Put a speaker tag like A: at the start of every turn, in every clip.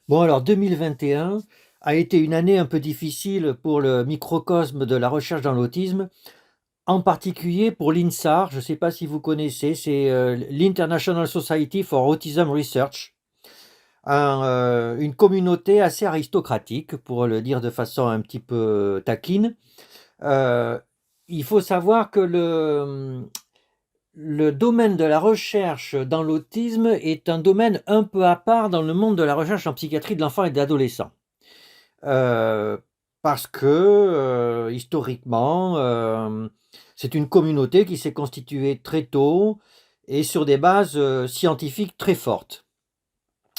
A: Bon, alors 2021 a été une année un peu difficile pour le microcosme de la recherche dans l'autisme, en particulier pour l'INSAR. Je ne sais pas si vous connaissez, c'est l'International Society for Autism Research, une communauté assez aristocratique, pour le dire de façon un petit peu taquine. Euh, il faut savoir que le domaine de la recherche dans l'autisme est un domaine un peu à part dans le monde de la recherche en psychiatrie de l'enfant et de l'adolescent. Heu, Parce que, historiquement, c'est une communauté qui s'est constituée très tôt et sur des bases, scientifiques très fortes.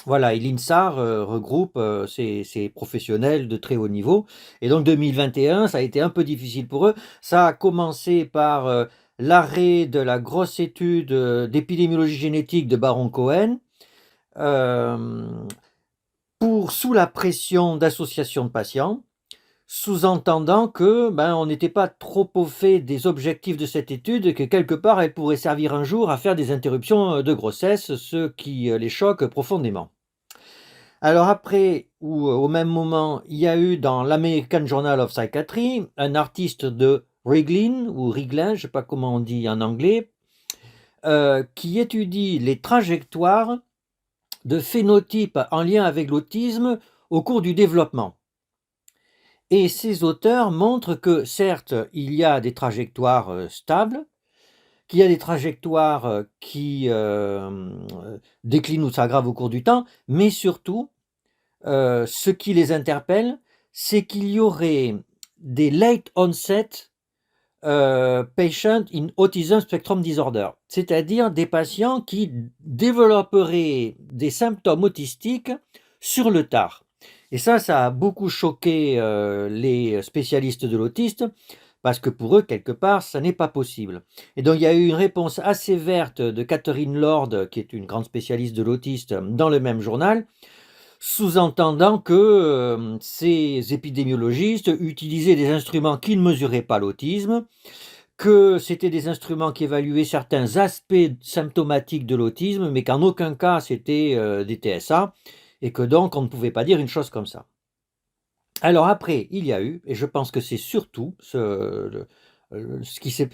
A: Voilà, et l'INSAR, regroupe, ces professionnels de très haut niveau, et donc 2021, ça a été un peu difficile pour eux. Ça a commencé par, l'arrêt de la grosse étude, d'épidémiologie génétique de Baron Cohen, hem, sous la pression d'associations de patients. Sous-entendant que, on n'était pas trop au fait des objectifs de cette étude et que quelque part elle pourrait servir un jour à faire des interruptions de grossesse, ce qui les choque profondément. Alors après, ou au même moment, il y a eu dans l'American Journal of Psychiatry un artiste de Riglin, ou Riglin, je ne sais pas comment on dit en anglais, qui étudie les trajectoires de phénotypes en lien avec l'autisme au cours du développement. Et ces auteurs montrent que, certes, il y a des trajectoires stables, qu'il y a des trajectoires qui déclinent ou s'aggravent au cours du temps, mais surtout, ce qui les interpelle, c'est qu'il y aurait des late onset patients in autism spectrum disorder, c'est-à-dire des patients qui développeraient des symptômes autistiques sur le tard. Et ça a beaucoup choqué les spécialistes de l'autiste, parce que pour eux, quelque part, ça n'est pas possible. Et donc, il y a eu une réponse assez verte de Catherine Lord, qui est une grande spécialiste de l'autiste, dans le même journal, sous-entendant que ces épidémiologistes utilisaient des instruments qui ne mesuraient pas l'autisme, que c'était des instruments qui évaluaient certains aspects symptomatiques de l'autisme, mais qu'en aucun cas c'était des TSA, et que donc on ne pouvait pas dire une chose comme ça. Alors après, il y a eu, et je pense que c'est surtout ce qui s'est,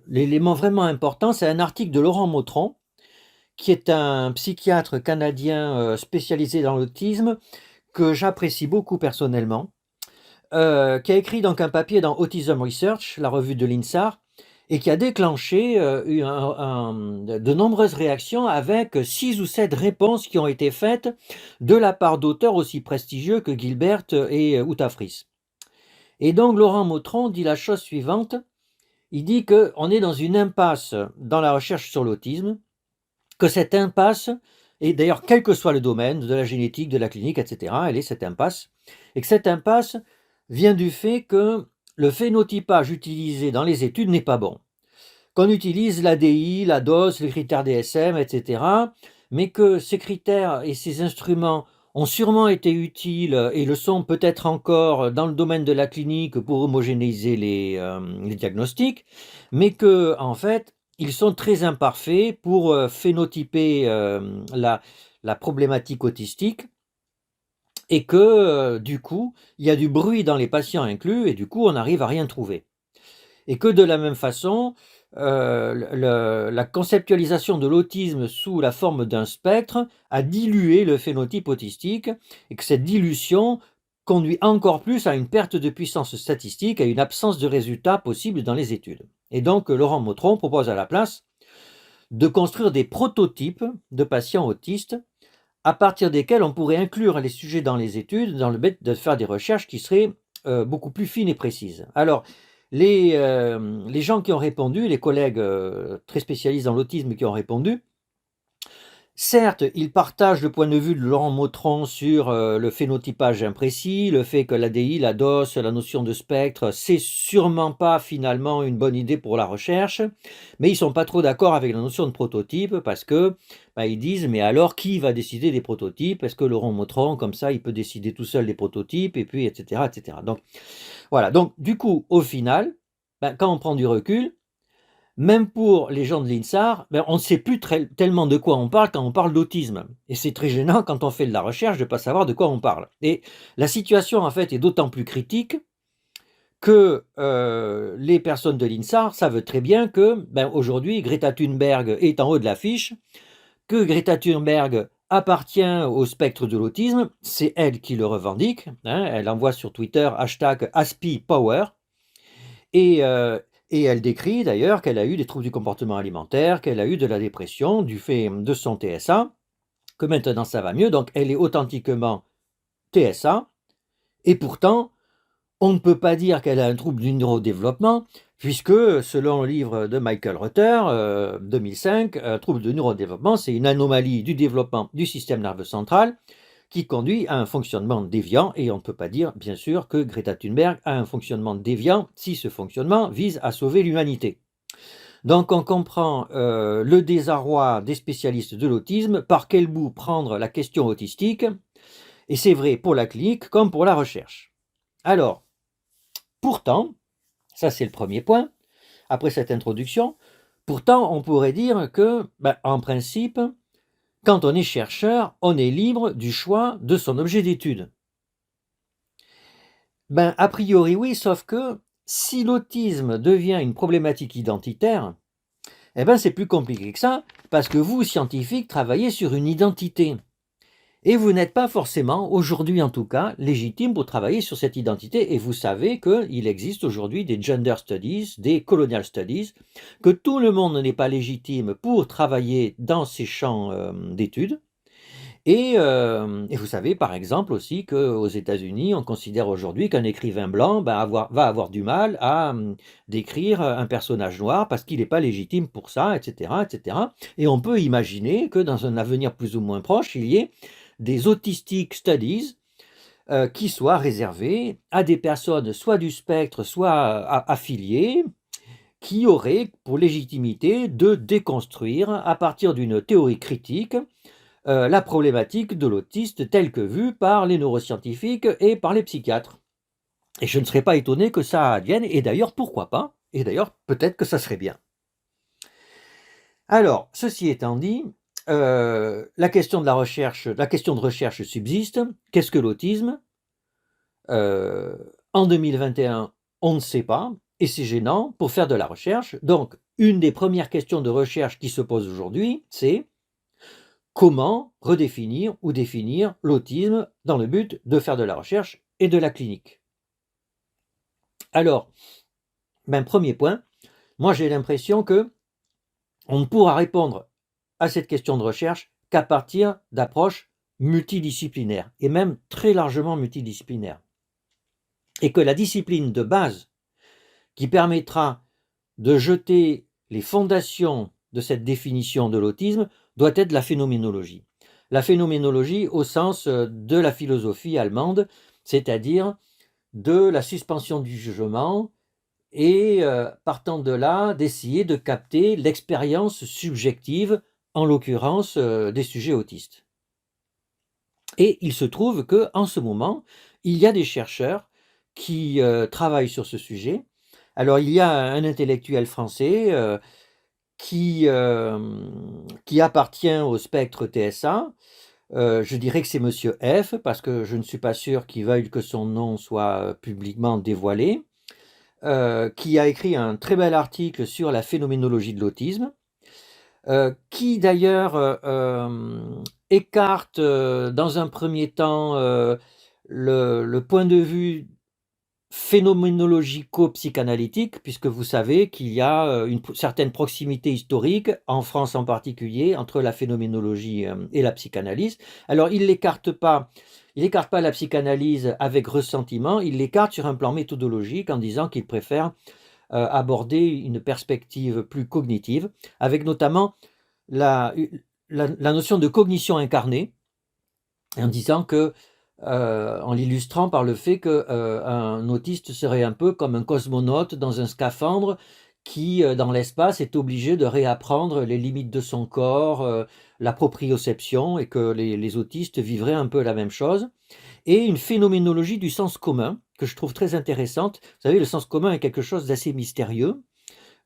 A: l'élément vraiment important, c'est un article de Laurent Mautron, qui est un psychiatre canadien spécialisé dans l'autisme, que j'apprécie beaucoup personnellement, qui a écrit donc un papier dans Autism Research, la revue de l'INSAR, et qui a déclenché de nombreuses réactions avec 6 ou 7 réponses qui ont été faites de la part d'auteurs aussi prestigieux que Gilbert et Outafris. Et donc Laurent Mautron dit la chose suivante, il dit qu'on est dans une impasse dans la recherche sur l'autisme, que cette impasse, et d'ailleurs quel que soit le domaine, de la génétique, de la clinique, etc., elle est cette impasse, et que cette impasse vient du fait que le phénotypage utilisé dans les études n'est pas bon. Qu'on utilise l'ADI, la dose, les critères DSM, etc., mais que ces critères et ces instruments ont sûrement été utiles et le sont peut-être encore dans le domaine de la clinique pour homogénéiser les diagnostics, mais que en fait, ils sont très imparfaits pour phénotyper la problématique autistique, et que du coup, il y a du bruit dans les patients inclus, et du coup, on n'arrive à rien trouver. Et que de la même façon, la conceptualisation de l'autisme sous la forme d'un spectre a dilué le phénotype autistique, et que cette dilution conduit encore plus à une perte de puissance statistique, à une absence de résultats possibles dans les études. Et donc, Laurent Mautron propose à la place de construire des prototypes de patients autistes à partir desquels on pourrait inclure les sujets dans les études, dans le but de faire des recherches qui seraient beaucoup plus fines et précises. Alors, les gens qui ont répondu, les collègues très spécialistes dans l'autisme qui ont répondu, certes, ils partagent le point de vue de Laurent Mautron sur le phénotypage imprécis, le fait que l'ADI, la DOS, la notion de spectre, c'est sûrement pas finalement une bonne idée pour la recherche, mais ils sont pas trop d'accord avec la notion de prototype parce que ils disent mais alors qui va décider des prototypes? Est-ce que Laurent Mautron, comme ça, il peut décider tout seul des prototypes et puis etc. etc. Donc voilà. Donc du coup, au final, quand on prend du recul, même pour les gens de l'INSAR, ben, on ne sait plus tellement de quoi on parle quand on parle d'autisme. Et c'est très gênant quand on fait de la recherche de ne pas savoir de quoi on parle. Et la situation, en fait, est d'autant plus critique que les personnes de l'INSAR savent très bien que, ben, aujourd'hui, Greta Thunberg est en haut de l'affiche, que Greta Thunberg appartient au spectre de l'autisme, c'est elle qui le revendique, hein, elle envoie sur Twitter #AspiPower, et, et elle décrit d'ailleurs qu'elle a eu des troubles du comportement alimentaire, qu'elle a eu de la dépression du fait de son TSA, que maintenant ça va mieux, donc elle est authentiquement TSA, et pourtant, on ne peut pas dire qu'elle a un trouble du neurodéveloppement, puisque selon le livre de Michael Reuter, 2005, un trouble de neurodéveloppement, c'est une anomalie du développement du système nerveux central qui conduit à un fonctionnement déviant, et on ne peut pas dire, bien sûr, que Greta Thunberg a un fonctionnement déviant si ce fonctionnement vise à sauver l'humanité. Donc on comprend le désarroi des spécialistes de l'autisme, par quel bout prendre la question autistique, et c'est vrai pour la clinique comme pour la recherche. Alors, pourtant, ça c'est le premier point, après cette introduction, pourtant on pourrait dire que, en principe, quand on est chercheur, on est libre du choix de son objet d'étude. A priori oui, sauf que si l'autisme devient une problématique identitaire, c'est plus compliqué que ça, parce que vous, scientifiques, travaillez sur une identité. Et vous n'êtes pas forcément, aujourd'hui en tout cas, légitime pour travailler sur cette identité. Et vous savez qu'il existe aujourd'hui des gender studies, des colonial studies, que tout le monde n'est pas légitime pour travailler dans ces champs d'études. Et vous savez par exemple aussi qu'aux États-Unis, on considère aujourd'hui qu'un écrivain blanc va avoir du mal à décrire un personnage noir parce qu'il n'est pas légitime pour ça, etc., etc. Et on peut imaginer que dans un avenir plus ou moins proche, il y ait des autistic studies qui soient réservés à des personnes soit du spectre, soit affiliées, qui auraient pour légitimité de déconstruire à partir d'une théorie critique la problématique de l'autiste telle que vue par les neuroscientifiques et par les psychiatres. Et je ne serais pas étonné que ça advienne, et d'ailleurs pourquoi pas, et d'ailleurs peut-être que ça serait bien. Alors, ceci étant dit, la question de recherche subsiste. Qu'est-ce que l'autisme? En 2021, on ne sait pas, et c'est gênant pour faire de la recherche. Donc, une des premières questions de recherche qui se pose aujourd'hui, c'est comment redéfinir ou définir l'autisme dans le but de faire de la recherche et de la clinique. Alors, premier point, moi j'ai l'impression que on ne pourra répondre à cette question de recherche qu'à partir d'approches multidisciplinaires, et même très largement multidisciplinaires. Et que la discipline de base qui permettra de jeter les fondations de cette définition de l'autisme doit être la phénoménologie. La phénoménologie au sens de la philosophie allemande, c'est-à-dire de la suspension du jugement, et partant de là, d'essayer de capter l'expérience subjective, en l'occurrence des sujets autistes. Et il se trouve qu'en ce moment, il y a des chercheurs qui travaillent sur ce sujet. Alors il y a un intellectuel français qui appartient au spectre TSA. Je dirais que c'est Monsieur F, parce que je ne suis pas sûr qu'il veuille que son nom soit publiquement dévoilé, qui a écrit un très bel article sur la phénoménologie de l'autisme, qui d'ailleurs écarte dans un premier temps le point de vue phénoménologico-psychanalytique, puisque vous savez qu'il y a une certaine proximité historique, en France en particulier, entre la phénoménologie et la psychanalyse. Alors il n'écarte pas la psychanalyse avec ressentiment, il l'écarte sur un plan méthodologique en disant qu'il préfère aborder une perspective plus cognitive, avec notamment la notion de cognition incarnée, en disant que en l'illustrant par le fait qu'un autiste serait un peu comme un cosmonaute dans un scaphandre qui, dans l'espace, est obligé de réapprendre les limites de son corps, la proprioception, et que les autistes vivraient un peu la même chose. Et une phénoménologie du sens commun, que je trouve très intéressante. Vous savez, le sens commun est quelque chose d'assez mystérieux.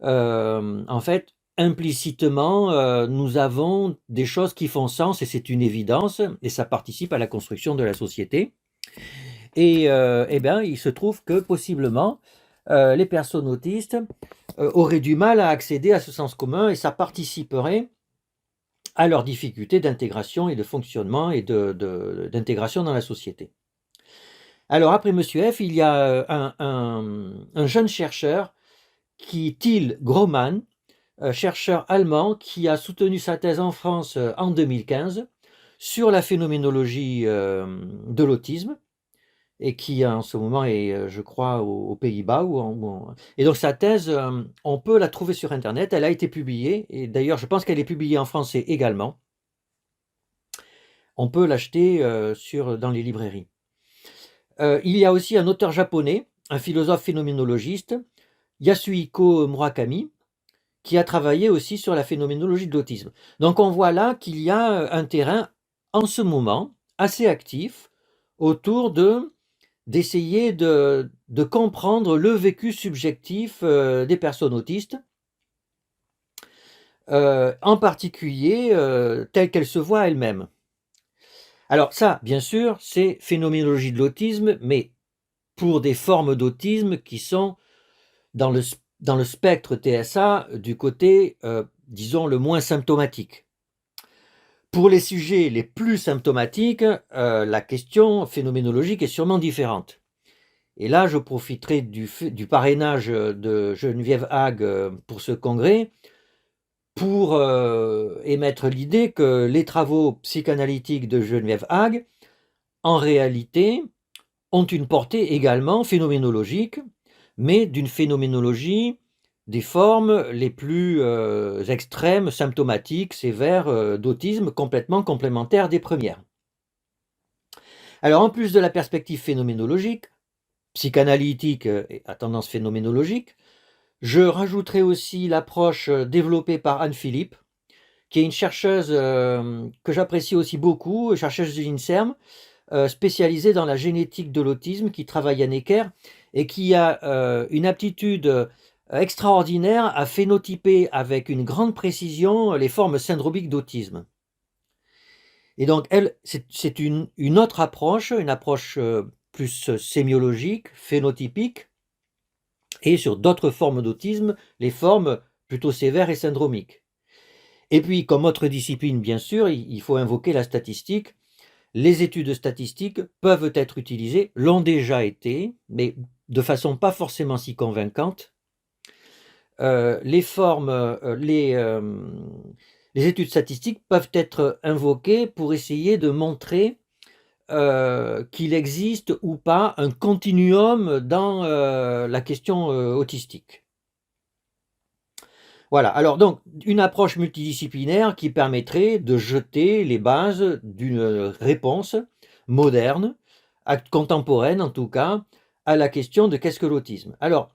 A: en fait, implicitement, nous avons des choses qui font sens et c'est une évidence et ça participe à la construction de la société. Et eh bien, il se trouve que possiblement, les personnes autistes auraient du mal à accéder à ce sens commun et ça participerait à leurs difficultés d'intégration et de fonctionnement et d'intégration dans la société. Alors après Monsieur F, il y a un jeune chercheur Till Grohmann, chercheur allemand qui a soutenu sa thèse en France en 2015 sur la phénoménologie de l'autisme et qui en ce moment est, je crois, aux Pays-Bas. Et donc sa thèse, on peut la trouver sur Internet, elle a été publiée, et d'ailleurs je pense qu'elle est publiée en français également. On peut l'acheter dans les librairies. Il y a aussi un auteur japonais, un philosophe phénoménologiste, Yasuhiko Murakami, qui a travaillé aussi sur la phénoménologie de l'autisme. Donc on voit là qu'il y a un terrain en ce moment assez actif autour d'essayer de comprendre le vécu subjectif des personnes autistes, en particulier telles qu'elles se voient elles-mêmes. Alors ça, bien sûr, c'est phénoménologie de l'autisme, mais pour des formes d'autisme qui sont dans le spectre TSA du côté, disons, le moins symptomatique. Pour les sujets les plus symptomatiques, la question phénoménologique est sûrement différente. Et là, je profiterai du parrainage de Geneviève Hague pour ce congrès pour émettre l'idée que les travaux psychanalytiques de Geneviève Hague, en réalité, ont une portée également phénoménologique, mais d'une phénoménologie des formes les plus extrêmes, symptomatiques, sévères d'autisme, complètement complémentaires des premières. Alors en plus de la perspective phénoménologique, psychanalytique à tendance phénoménologique, je rajouterai aussi l'approche développée par Anne Philippe, qui est une chercheuse que j'apprécie aussi beaucoup, chercheuse de l'INSERM, spécialisée dans la génétique de l'autisme, qui travaille à Necker et qui a une aptitude extraordinaire à phénotyper avec une grande précision les formes syndromiques d'autisme. Et donc, elle, c'est une autre approche, une approche plus sémiologique, phénotypique, et sur d'autres formes d'autisme, les formes plutôt sévères et syndromiques. Et puis, comme autre discipline, bien sûr, il faut invoquer la statistique. Les études statistiques peuvent être utilisées, l'ont déjà été, mais de façon pas forcément si convaincante. Les études statistiques peuvent être invoquées pour essayer de montrer qu'il existe ou pas un continuum dans la question autistique. Voilà, alors donc une approche multidisciplinaire qui permettrait de jeter les bases d'une réponse moderne, contemporaine en tout cas, à la question de qu'est-ce que l'autisme. Alors,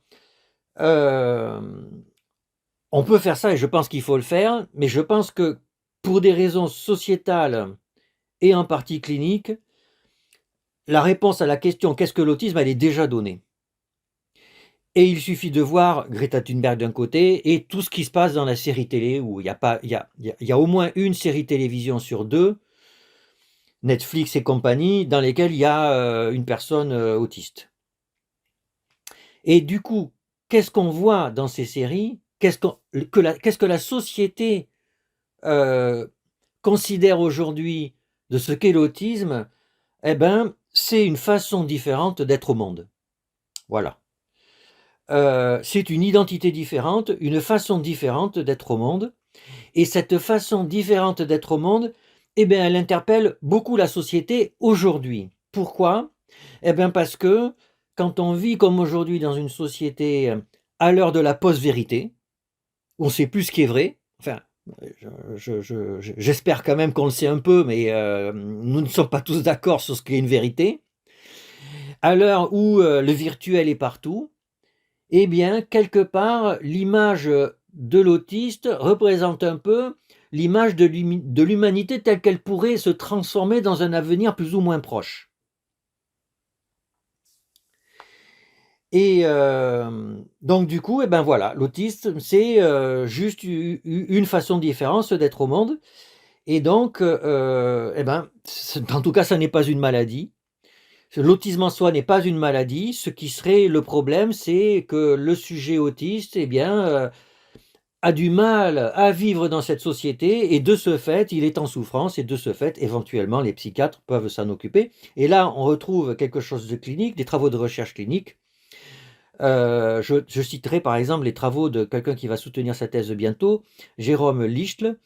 A: on peut faire ça et je pense qu'il faut le faire, mais je pense que pour des raisons sociétales et en partie cliniques, la réponse à la question qu'est-ce que l'autisme, elle est déjà donnée. Et il suffit de voir Greta Thunberg d'un côté et tout ce qui se passe dans la série télé, où il y a au moins une série télévision sur deux, Netflix et compagnie, dans lesquelles il y a une personne autiste. Et du coup, qu'est-ce qu'on voit dans ces séries? Qu'est-ce que la société considère aujourd'hui de ce qu'est l'autisme? Eh bien, c'est une façon différente d'être au monde. Voilà. C'est une identité différente, une façon différente d'être au monde. Et cette façon différente d'être au monde, eh bien, elle interpelle beaucoup la société aujourd'hui. Pourquoi? Eh bien, parce que quand on vit comme aujourd'hui dans une société à l'heure de la post-vérité, on ne sait plus ce qui est vrai, enfin, j'espère quand même qu'on le sait un peu, mais nous ne sommes pas tous d'accord sur ce qu'est une vérité, à l'heure où le virtuel est partout, eh bien, quelque part, l'image de l'autiste représente un peu l'image de l'humanité telle qu'elle pourrait se transformer dans un avenir plus ou moins proche. Et donc du coup, eh ben voilà, l'autisme, c'est juste une façon différente d'être au monde. Et donc, eh ben, en tout cas, ça n'est pas une maladie. L'autisme en soi n'est pas une maladie. Ce qui serait le problème, c'est que le sujet autiste, eh bien, a du mal à vivre dans cette société et de ce fait, il est en souffrance et de ce fait, éventuellement, les psychiatres peuvent s'en occuper. Et là, on retrouve quelque chose de clinique, des travaux de recherche clinique. Je citerai par exemple les travaux de quelqu'un qui va soutenir sa thèse bientôt, Jérôme Lichtl,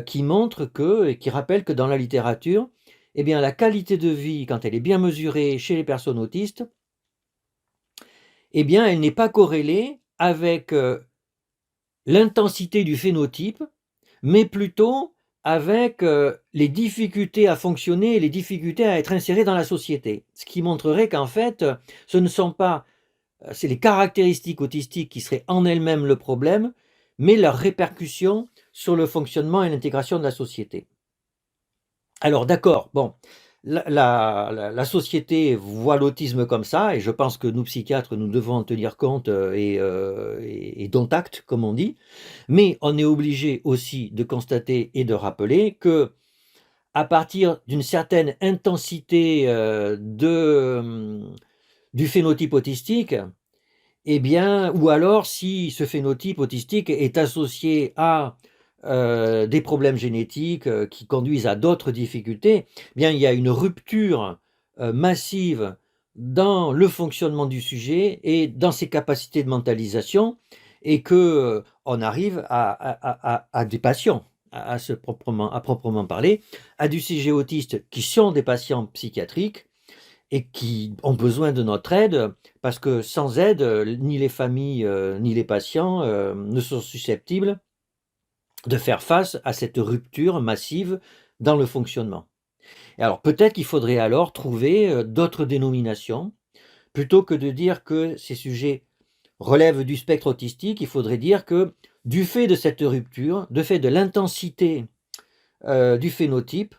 A: qui montre que et qui rappelle que dans la littérature, eh bien, la qualité de vie, quand elle est bien mesurée chez les personnes autistes, eh bien, elle n'est pas corrélée avec l'intensité du phénotype, mais plutôt avec les difficultés à fonctionner et les difficultés à être inséré dans la société. Ce qui montrerait qu'en fait, ce ne sont pas c'est les caractéristiques autistiques qui seraient en elles-mêmes le problème, mais leurs répercussions sur le fonctionnement et l'intégration de la société. Alors d'accord, bon, la société voit l'autisme comme ça, et je pense que nous psychiatres, nous devons en tenir compte et dont acte, comme on dit, mais on est obligé aussi de constater et de rappeler que à partir d'une certaine intensité du phénotype autistique, eh bien, ou alors si ce phénotype autistique est associé à des problèmes génétiques qui conduisent à d'autres difficultés, eh bien, il y a une rupture massive dans le fonctionnement du sujet et dans ses capacités de mentalisation, et que on arrive à des patients, à proprement parler, à du sujet autiste qui sont des patients psychiatriques et qui ont besoin de notre aide, parce que sans aide, ni les familles, ni les patients ne sont susceptibles de faire face à cette rupture massive dans le fonctionnement. Et alors peut-être qu'il faudrait alors trouver d'autres dénominations, plutôt que de dire que ces sujets relèvent du spectre autistique, il faudrait dire que du fait de cette rupture, du fait de l'intensité du phénotype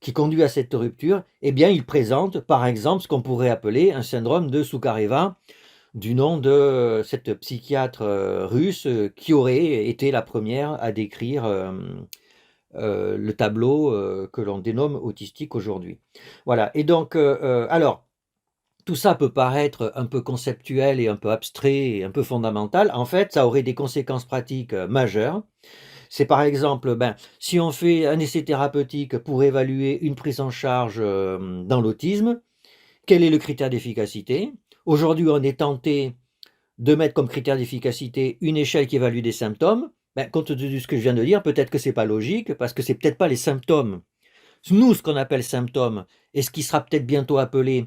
A: qui conduit à cette rupture, eh bien, il présente, par exemple, ce qu'on pourrait appeler un syndrome de Soukaréva, du nom de cette psychiatre russe qui aurait été la première à décrire le tableau que l'on dénomme autistique aujourd'hui. Voilà, et donc, alors, tout ça peut paraître un peu conceptuel et un peu abstrait et un peu fondamental. En fait, ça aurait des conséquences pratiques majeures. C'est par exemple, ben, si on fait un essai thérapeutique pour évaluer une prise en charge dans l'autisme, quel est le critère d'efficacité? Aujourd'hui, on est tenté de mettre comme critère d'efficacité une échelle qui évalue des symptômes. Ben, compte tenu de ce que je viens de dire, peut-être que c'est pas logique, parce que c'est peut-être pas les symptômes. Nous, ce qu'on appelle symptômes, et ce qui sera peut-être bientôt appelé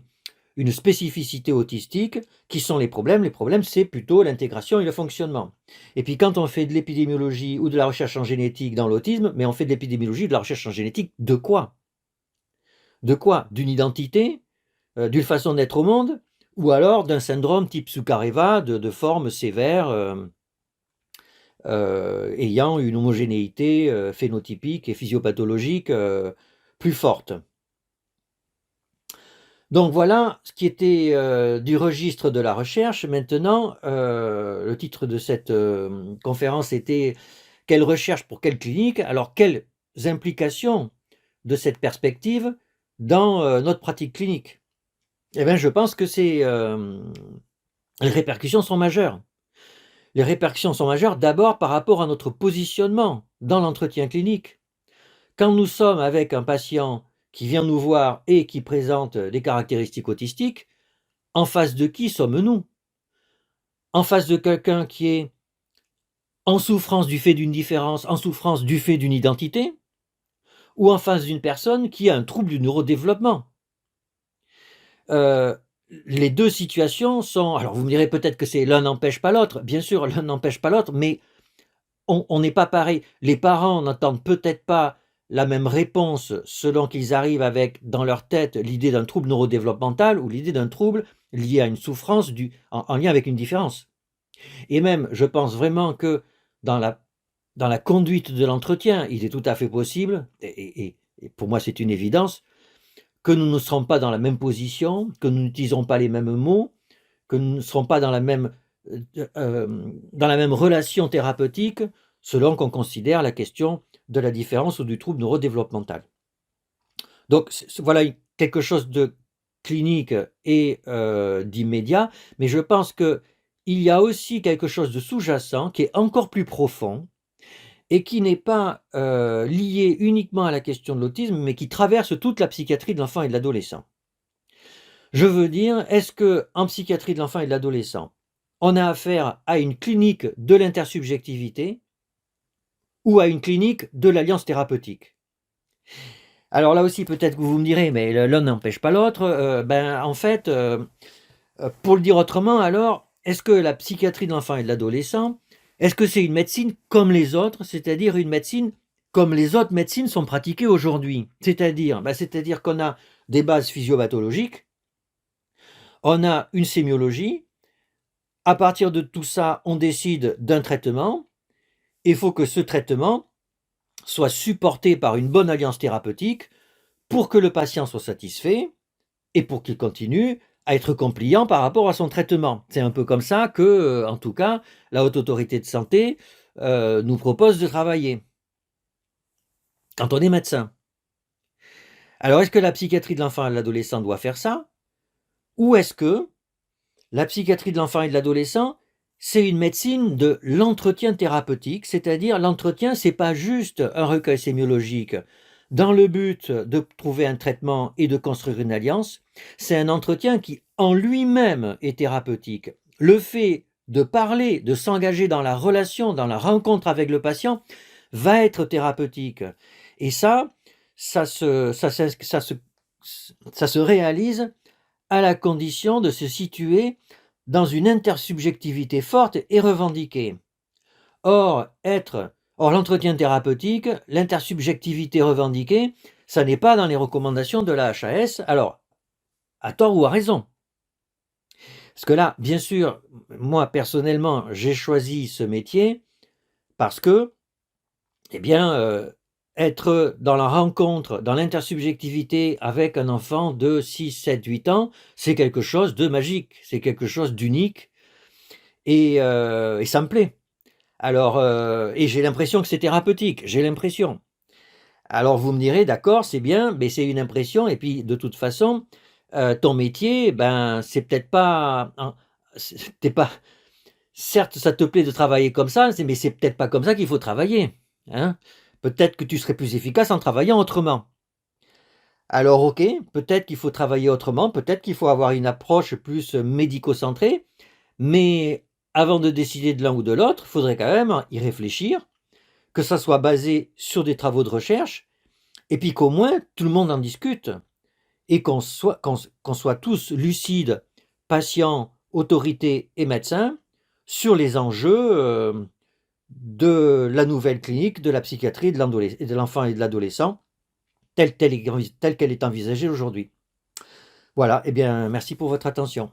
A: une spécificité autistique, qui sont les problèmes. Les problèmes, c'est plutôt l'intégration et le fonctionnement. Et puis quand on fait de l'épidémiologie ou de la recherche en génétique dans l'autisme, mais on fait de l'épidémiologie ou de la recherche en génétique de quoi? De quoi? D'une identité, d'une façon d'être au monde, ou alors d'un syndrome type Soukaréva, de forme sévère, ayant une homogénéité phénotypique et physiopathologique plus forte. Donc voilà ce qui était du registre de la recherche. Maintenant, le titre de cette conférence était quelle recherche pour quelle clinique? Alors, quelles implications de cette perspective dans notre pratique clinique? Eh bien, je pense que les répercussions sont majeures. Les répercussions sont majeures d'abord par rapport à notre positionnement dans l'entretien clinique. Quand nous sommes avec un patient qui vient nous voir et qui présente des caractéristiques autistiques, en face de qui sommes-nous? En face de quelqu'un qui est en souffrance du fait d'une différence, en souffrance du fait d'une identité, ou en face d'une personne qui a un trouble du neurodéveloppement? Euh, les deux situations sont... Alors vous me direz peut-être que c'est l'un n'empêche pas l'autre. Bien sûr, l'un n'empêche pas l'autre, mais on n'est pas pareil. Les parents n'entendent peut-être pas la même réponse selon qu'ils arrivent avec dans leur tête l'idée d'un trouble neurodéveloppemental ou l'idée d'un trouble lié à une souffrance en lien avec une différence. Et même, je pense vraiment que dans la conduite de l'entretien, il est tout à fait possible, et pour moi c'est une évidence, que nous ne serons pas dans la même position, que nous n'utiliserons pas les mêmes mots, que nous ne serons pas dans la même relation thérapeutique selon qu'on considère la question de la différence ou du trouble neurodéveloppemental. Donc voilà quelque chose de clinique et d'immédiat, mais je pense qu'il y a aussi quelque chose de sous-jacent qui est encore plus profond et qui n'est pas lié uniquement à la question de l'autisme, mais qui traverse toute la psychiatrie de l'enfant et de l'adolescent. Je veux dire, est-ce qu'en psychiatrie de l'enfant et de l'adolescent, on a affaire à une clinique de l'intersubjectivité ou à une clinique de l'alliance thérapeutique? Alors là aussi, peut-être que vous me direz, mais l'un n'empêche pas l'autre. En fait, pour le dire autrement, alors, est-ce que la psychiatrie de l'enfant et de l'adolescent, est-ce que c'est une médecine comme les autres, c'est-à-dire une médecine comme les autres médecines sont pratiquées aujourd'hui? C'est-à-dire qu'on a des bases physiopathologiques, on a une sémiologie, à partir de tout ça, on décide d'un traitement, et il faut que ce traitement soit supporté par une bonne alliance thérapeutique pour que le patient soit satisfait et pour qu'il continue à être compliant par rapport à son traitement. C'est un peu comme ça que, en tout cas, la Haute Autorité de Santé nous propose de travailler quand on est médecin. Alors, est-ce que la psychiatrie de l'enfant et de l'adolescent doit faire ça? Ou est-ce que la psychiatrie de l'enfant et de l'adolescent, c'est une médecine de l'entretien thérapeutique, c'est-à-dire l'entretien, c'est pas juste un recueil sémiologique dans le but de trouver un traitement et de construire une alliance, c'est un entretien qui en lui-même est thérapeutique. Le fait de parler, de s'engager dans la relation, dans la rencontre avec le patient, va être thérapeutique. Et ça se réalise à la condition de se situer dans une intersubjectivité forte et revendiquée. Or, l'entretien thérapeutique, l'intersubjectivité revendiquée, ça n'est pas dans les recommandations de la HAS, alors, à tort ou à raison. Parce que là, bien sûr, moi personnellement, j'ai choisi ce métier parce que, être dans la rencontre, dans l'intersubjectivité avec un enfant de 6, 7, 8 ans, c'est quelque chose de magique, c'est quelque chose d'unique, et ça me plaît. Alors, et j'ai l'impression que c'est thérapeutique, j'ai l'impression. Alors vous me direz, d'accord, c'est bien, mais c'est une impression, et puis de toute façon, ton métier, c'est peut-être pas, t'es pas, certes, ça te plaît de travailler comme ça, mais c'est peut-être pas comme ça qu'il faut travailler, hein. Peut-être que tu serais plus efficace en travaillant autrement. Alors ok, peut-être qu'il faut travailler autrement, peut-être qu'il faut avoir une approche plus médico-centrée, mais avant de décider de l'un ou de l'autre, il faudrait quand même y réfléchir, que ça soit basé sur des travaux de recherche, et puis qu'au moins tout le monde en discute, et qu'on soit tous lucides, patients, autorités et médecins, sur les enjeux de la nouvelle clinique de la psychiatrie de l'enfant et de l'adolescent, telle qu'elle est envisagée aujourd'hui. Voilà, merci pour votre attention.